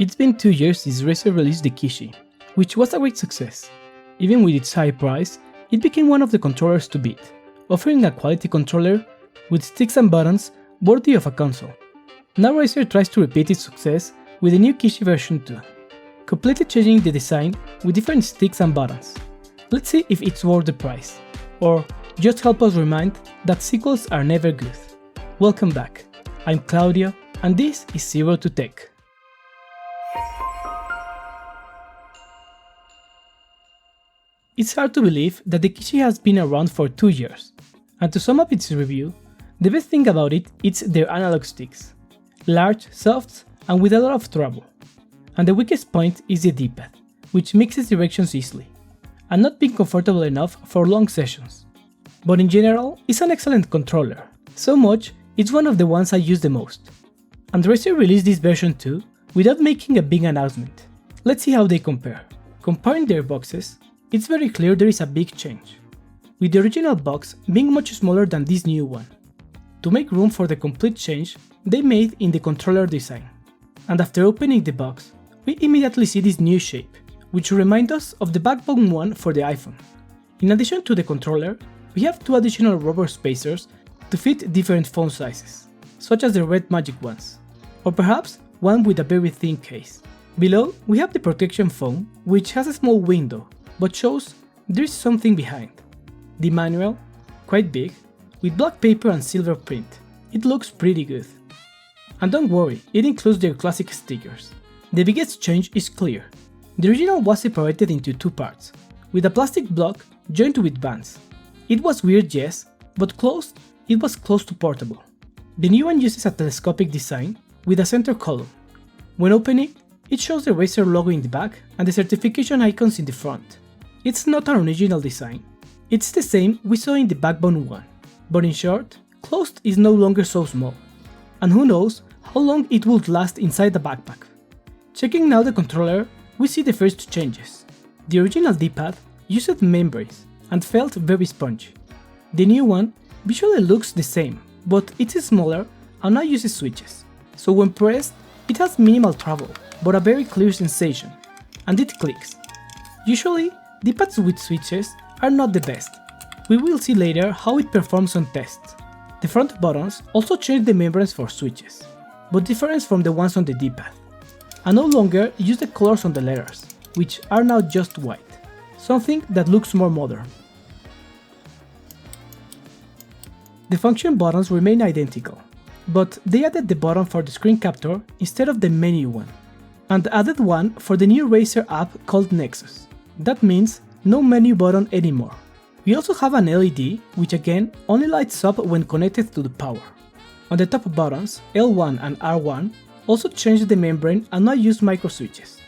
It's been 2 years since Razer released the Kishi, which was a great success. Even with its high price, it became one of the controllers to beat, offering a quality controller with sticks and buttons worthy of a console. Now Razer tries to repeat its success with the new Kishi version 2, completely changing the design with different sticks and buttons. Let's see if it's worth the price, or just help us remind that sequels are never good. Welcome back, I'm Claudio, and this is Zero to Tech. It's hard to believe that the Kishi has been around for 2 years, and to sum up its review, the best thing about it is their analog sticks. Large, soft, and with a lot of trouble. And the weakest point is the DPad, which mixes directions easily, and not being comfortable enough for long sessions. But in general, it's an excellent controller, so much it's one of the ones I use the most. And Razer released this version too, without making a big announcement. Let's see how they compare. Comparing their boxes, it's very clear there is a big change, with the original box being much smaller than this new one. To make room for the complete change they made in the controller design. And after opening the box, we immediately see this new shape, which reminds us of the backbone one for the iPhone. In addition to the controller, we have 2 additional rubber spacers to fit different phone sizes, such as the red magic ones, or perhaps one with a very thin case. Below, we have the protection foam, which has a small window, but shows there is something behind. The manual, quite big, with black paper and silver print. It looks pretty good. And don't worry, it includes their classic stickers. The biggest change is clear. The original was separated into 2 parts, with a plastic block joined with bands. It was weird, yes, but closed, it was close to portable. The new one uses a telescopic design with a center column. When opening, it shows the Razer logo in the back and the certification icons in the front. It's not an original design, it's the same we saw in the backbone one, but in short, closed is no longer so small, and who knows how long it would last inside the backpack. Checking now the controller, we see the first changes. The original D-pad used membranes and felt very spongy. The new one visually looks the same, but it's smaller and now uses switches, so when pressed, it has minimal travel, but a very clear sensation, and it clicks. Usually, D-pads with switches are not the best. We will see later how it performs on tests. The front buttons also change the membranes for switches, but different from the ones on the D-pad, and no longer use the colors on the letters, which are now just white, something that looks more modern. The function buttons remain identical, but they added the button for the screen capture instead of the menu one, and added one for the new Razer app called Nexus. That means no menu button anymore. We also have an LED, which again only lights up when connected to the power. On the top buttons, L1 and R1 also changed the membrane and now use micro switches.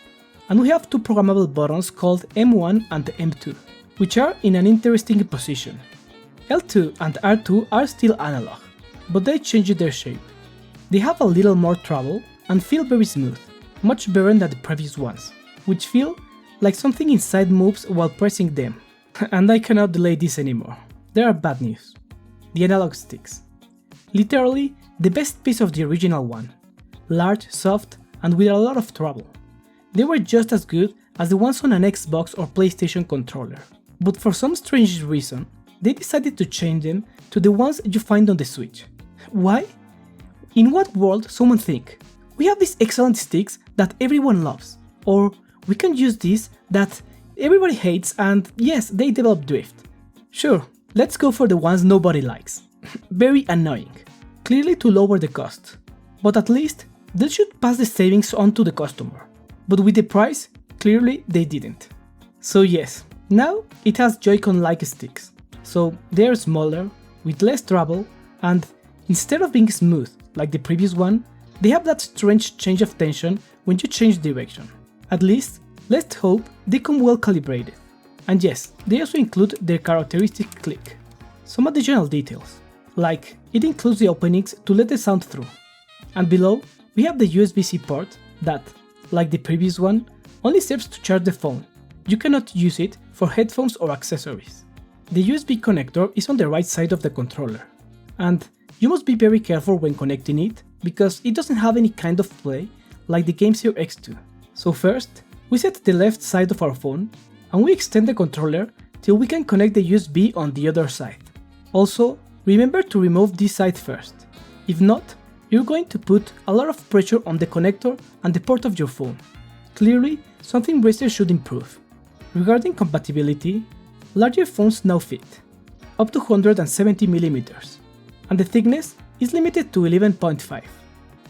And we have 2 programmable buttons called M1 and M2, which are in an interesting position. L2 and R2 are still analog, but they changed their shape. They have a little more travel and feel very smooth, much better than the previous ones, which feel like something inside moves while pressing them. And I cannot delay this anymore. There are bad news. The analog sticks. Literally, the best piece of the original one. Large, soft, and with a lot of trouble. They were just as good as the ones on an Xbox or PlayStation controller. But for some strange reason, they decided to change them to the ones you find on the Switch. Why? In what world someone think, we have these excellent sticks that everyone loves, or we can use these that everybody hates and yes, they develop drift. Sure, let's go for the ones nobody likes. Very annoying. Clearly to lower the cost. But at least, they should pass the savings on to the customer. But with the price, clearly they didn't. So yes, now it has Joy-Con-like sticks. So they're smaller, with less trouble, and instead of being smooth like the previous one, they have that strange change of tension when you change direction. At least, let's hope they come well calibrated. And yes, they also include their characteristic click. Some additional details, like it includes the openings to let the sound through. And below, we have the USB-C port that, like the previous one, only serves to charge the phone. You cannot use it for headphones or accessories. The USB connector is on the right side of the controller, and you must be very careful when connecting it because it doesn't have any kind of play like the Games Here X2. So first, we set the left side of our phone, and we extend the controller till we can connect the USB on the other side. Also, remember to remove this side first. If not, you're going to put a lot of pressure on the connector and the port of your phone. Clearly, something Razer should improve. Regarding compatibility, larger phones now fit, up to 170mm, and the thickness is limited to 11.5.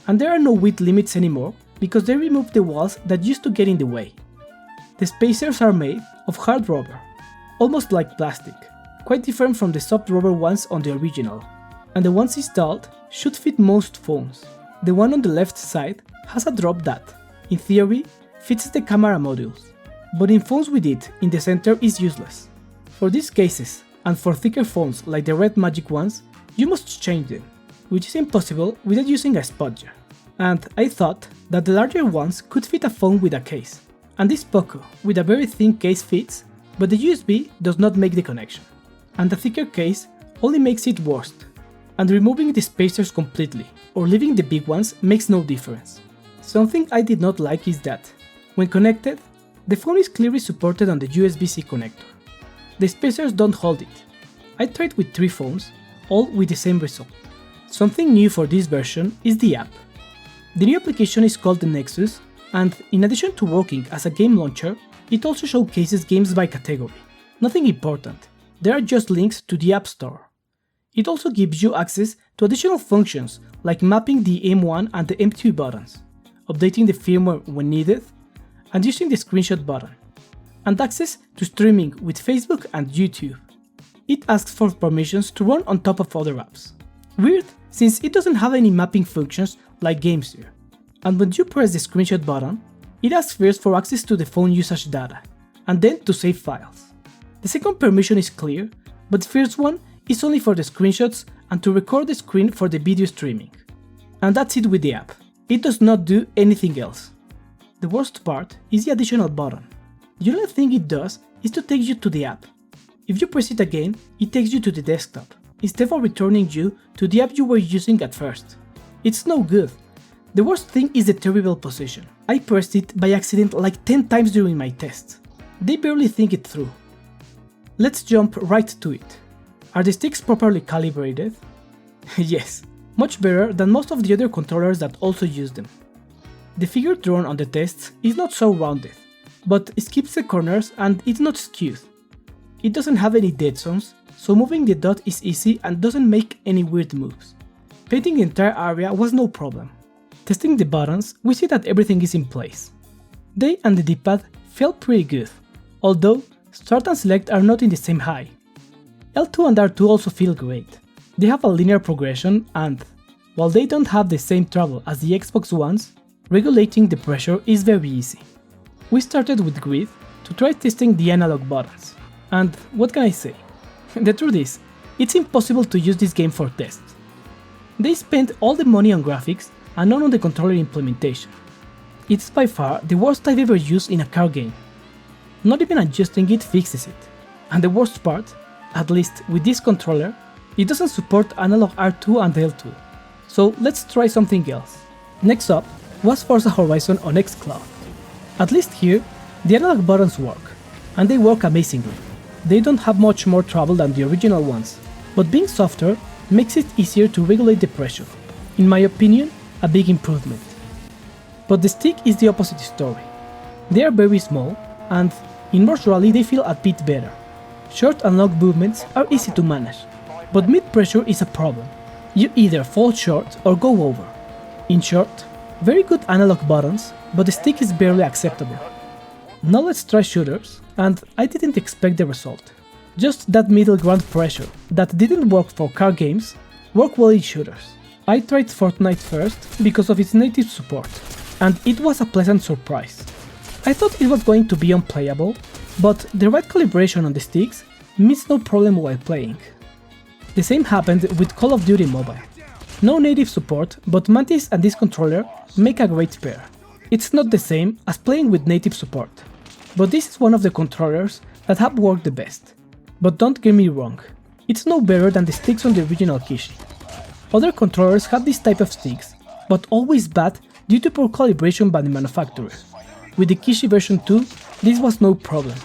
And there are no width limits anymore because they removed the walls that used to get in the way. The spacers are made of hard rubber, almost like plastic, quite different from the soft rubber ones on the original, and the ones installed should fit most phones. The one on the left side has a drop that, in theory, fits the camera modules, but in phones with it in the center is useless. For these cases, and for thicker phones like the red magic ones, you must change them, which is impossible without using a spudger. And I thought that the larger ones could fit a phone with a case, and this Poco with a very thin case fits, but the USB does not make the connection, and the thicker case only makes it worse, and removing the spacers completely or leaving the big ones makes no difference. Something I did not like is that, when connected, the phone is clearly supported on the USB-C connector. The spacers don't hold it. I tried with 3 phones, all with the same result. Something new for this version is the app. The new application is called the Nexus, and in addition to working as a game launcher, it also showcases games by category. Nothing important, there are just links to the App Store. It also gives you access to additional functions like mapping the M1 and the M2 buttons, updating the firmware when needed, and using the screenshot button, and access to streaming with Facebook and YouTube. It asks for permissions to run on top of other apps. Weird, since it doesn't have any mapping functions like Games Here. And when you press the screenshot button, it asks first for access to the phone usage data, and then to save files. The second permission is clear, but the first one is only for the screenshots and to record the screen for the video streaming. And that's it with the app. It does not do anything else. The worst part is the additional button. The only thing it does is to take you to the app. If you press it again, it takes you to the desktop, instead of returning you to the app you were using at first. It's no good. The worst thing is the terrible position. I pressed it by accident like 10 times during my tests. They barely think it through. Let's jump right to it. Are the sticks properly calibrated? Yes, much better than most of the other controllers that also use them. The figure drawn on the tests is not so rounded, but it skips the corners and it's not skewed. It doesn't have any dead zones, so moving the dot is easy and doesn't make any weird moves. Painting the entire area was no problem. Testing the buttons, we see that everything is in place. They and the D-pad felt pretty good, although Start and Select are not in the same height. L2 and R2 also feel great. They have a linear progression and, while they don't have the same trouble as the Xbox ones, regulating the pressure is very easy. We started with Grid to try testing the analog buttons, and what can I say? The truth is, it's impossible to use this game for tests. They spent all the money on graphics and none on the controller implementation. It's by far the worst I've ever used in a car game. Not even adjusting it fixes it, and the worst part, at least with this controller, it doesn't support Analogue R2 and L2, so let's try something else. Next up was Forza Horizon on xCloud. At least here, the analog buttons work, and they work amazingly. They don't have much more trouble than the original ones, but being softer makes it easier to regulate the pressure. In my opinion, a big improvement. But the stick is the opposite story. They are very small, and in Morse Rally they feel a bit better. Short and long movements are easy to manage, but mid-pressure is a problem. You either fall short or go over. In short, very good analog buttons, but the stick is barely acceptable. Now let's try shooters, and I didn't expect the result. Just that middle ground pressure that didn't work for car games, worked well in shooters. I tried Fortnite first because of its native support, and it was a pleasant surprise. I thought it was going to be unplayable, but the right calibration on the sticks means no problem while playing. The same happened with Call of Duty Mobile. No native support, but Mantis and this controller make a great pair. It's not the same as playing with native support, but this is one of the controllers that have worked the best. But don't get me wrong, it's no better than the sticks on the original Kishi. Other controllers have this type of sticks, but always bad due to poor calibration by the manufacturer. With the Kishi version 2, this was no problem.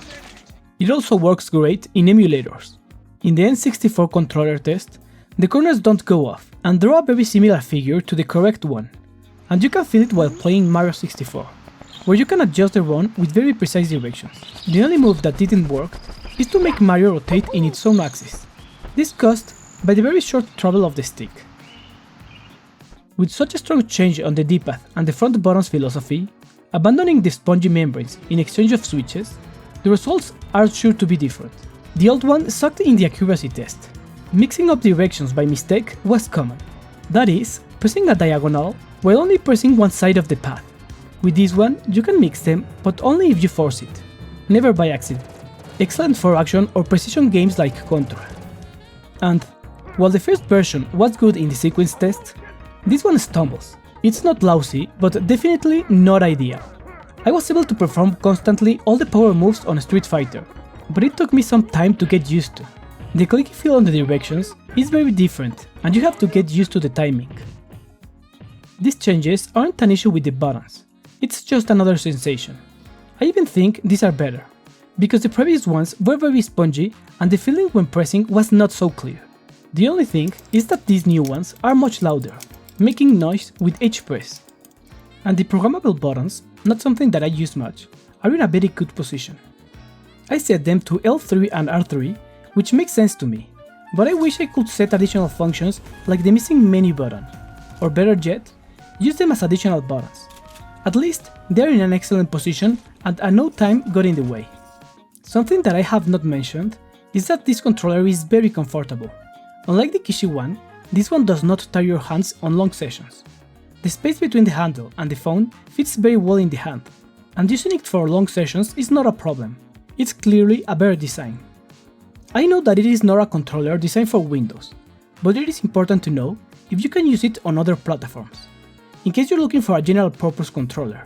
It also works great in emulators. In the N64 controller test, the corners don't go off and draw a very similar figure to the correct one, and you can feel it while playing Mario 64, where you can adjust the run with very precise directions. The only move that didn't work is to make Mario rotate in its own axis. This caused by the very short travel of the stick. With such a strong change on the D-pad and the front buttons philosophy, abandoning the spongy membranes in exchange of switches, the results are sure to be different. The old one sucked in the accuracy test. Mixing up directions by mistake was common. That is, pressing a diagonal while only pressing one side of the pad. With this one, you can mix them, but only if you force it, never by accident. Excellent for action or precision games like Contra. And, while the first version was good in the sequence test, this one stumbles. It's not lousy, but definitely not ideal. I was able to perform constantly all the power moves on Street Fighter, but it took me some time to get used to. The clicky feel on the directions is very different, and you have to get used to the timing. These changes aren't an issue with the buttons, it's just another sensation. I even think these are better, because the previous ones were very spongy and the feeling when pressing was not so clear. The only thing is that these new ones are much louder, making noise with each press. And the programmable buttons, not something that I use much, are in a very good position. I set them to L3 and R3, which makes sense to me, but I wish I could set additional functions like the missing menu button, or better yet, use them as additional buttons. At least they are in an excellent position and at no time got in the way. Something that I have not mentioned is that this controller is very comfortable. Unlike the Kishi one, this one does not tire your hands on long sessions. The space between the handle and the phone fits very well in the hand, and using it for long sessions is not a problem. It's clearly a better design. I know that it is not a controller designed for Windows, but it is important to know if you can use it on other platforms, in case you're looking for a general purpose controller.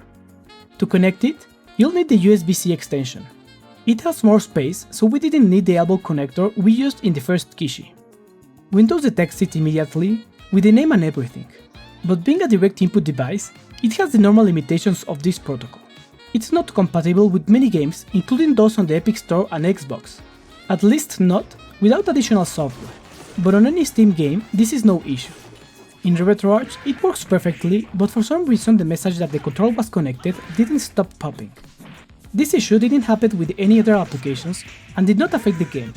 To connect it, you'll need the USB-C extension. It has more space, so we didn't need the elbow connector we used in the first Kishi. Windows detects it immediately, with the name and everything, but being a direct input device, it has the normal limitations of this protocol. It's not compatible with many games, including those on the Epic Store and Xbox, at least not without additional software, but on any Steam game this is no issue. In RetroArch it works perfectly, but for some reason the message that the control was connected didn't stop popping. This issue didn't happen with any other applications and did not affect the game,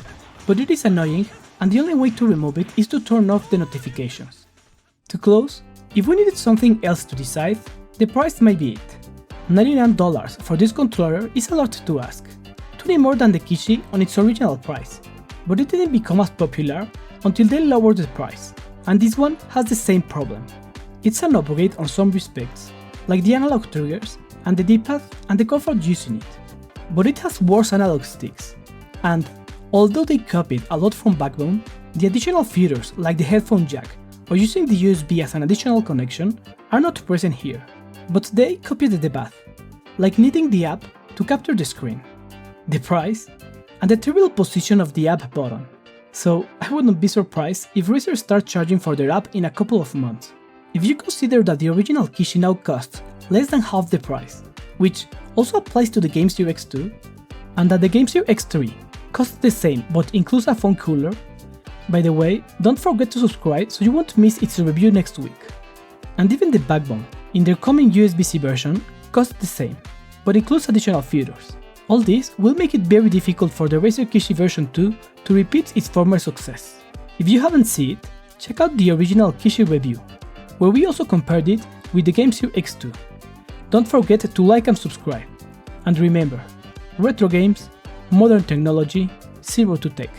but it is annoying and the only way to remove it is to turn off the notifications. To close, if we needed something else to decide, the price might be it. $99 for this controller is a lot to ask, 20 more than the Kishi on its original price, but it didn't become as popular until they lowered the price, and this one has the same problem. It's an upgrade on some respects, like the analog triggers and the D-pad and the comfort using it, but it has worse analog sticks, and although they copied a lot from Backbone, the additional features like the headphone jack or using the USB as an additional connection are not present here, but they copied the path, like needing the app to capture the screen, the price, and the trivial position of the app button. So I wouldn't be surprised if Razer starts charging for their app in a couple of months. If you consider that the original Kishi now costs less than half the price, which also applies to the Game Series X2, and that the Game Series X3 costs the same but includes a phone cooler. By the way, don't forget to subscribe so you won't miss its review next week. And even the Backbone, in their coming USB-C version, costs the same, but includes additional features. All this will make it very difficult for the Razer Kishi version 2 to repeat its former success. If you haven't seen it, check out the original Kishi review, where we also compared it with the Game Series X2. Don't forget to like and subscribe. And remember, retro games, modern technology, zero to tech.